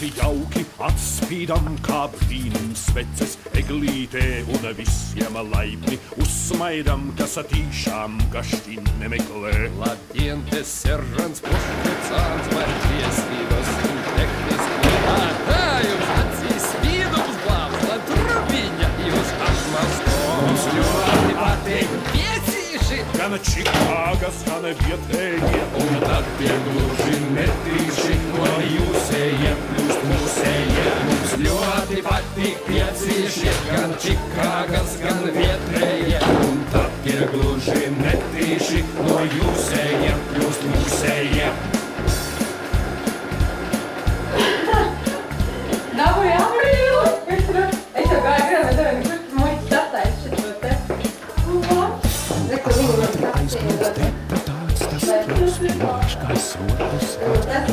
Ļoti jauki atspīdam kā brīnums sveces eglītē un visiem laipni uzsmaidam, kas atīšām gašķi nemeklē. Labdien, te seržants, pušpecāns, varķiesības un tehniski. Jums acīs spīdums glābs, lai trubiņa jūs atmasko. Mums ļoti patīk piecīši, Gan Čikāgas, gan vietējie, un tad tie gluži netīši no jūsējiem kļūst mūsējie. Mums ļoti patīk piecīši, gan Čikāgas, gan vietējie, un tad tie gluži netīši no jūsējiem kļūst mūsējie. Nav jābrīlo! Es jau gāju grāmā, tev nekur muļķis atstājas šito te. Reku viņu man Aizbrauc deputāts, tas kļūs plāškais rotas,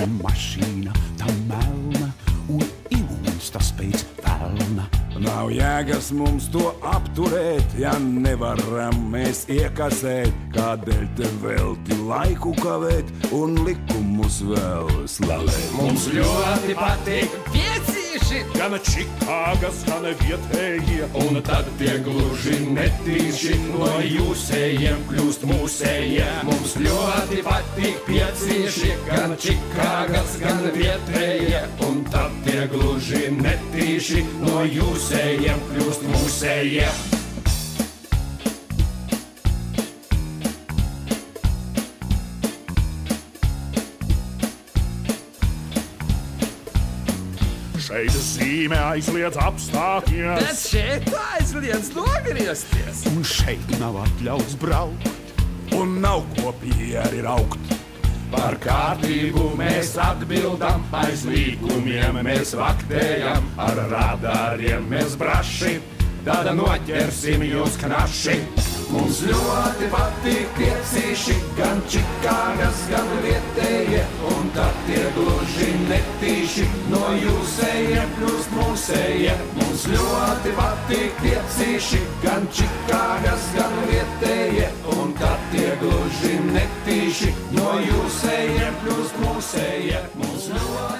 un mašīna tā melna, un ilums tas pēc velna. Nav jēgas mums to apturēt, ja nevaram mēs iekasēt, kādēļ te velti laiku kavēt un likumus vēl slavēt. Mums ļoti patīk piecīši, gan Čikāgas, gan vietējie, un tad tie gluži netīši no jūsējiem kļūst mūsējie. Mums ļoti patīk piecīši, gan Čikāgas, gan vietējie, un tad tie gluži netīši no jūsējiem kļūst mūsējie. šeit zīme aizliedz apstāties. Bet šeit aizliedz nogriezties. Un šeit nav atļauts braukt. Un nav ko pieri raukt. Par kārtību mēs atbildam, aiz līkumiem mēs vaktējam, ar radariem mēs braši, tad noķersim jūs knaši. Mums ļoti patīk piecīši, gan Čikāgas, gan vietējie, un tad tie gluži netīši no jūsējiem kļūst mūsējie. Mums ļoti patīk piecīši, gan Čikāgas, gan vietējie, un tad tie gluži netīši no jūsējiem kļūst mūsējie. Mums ļoti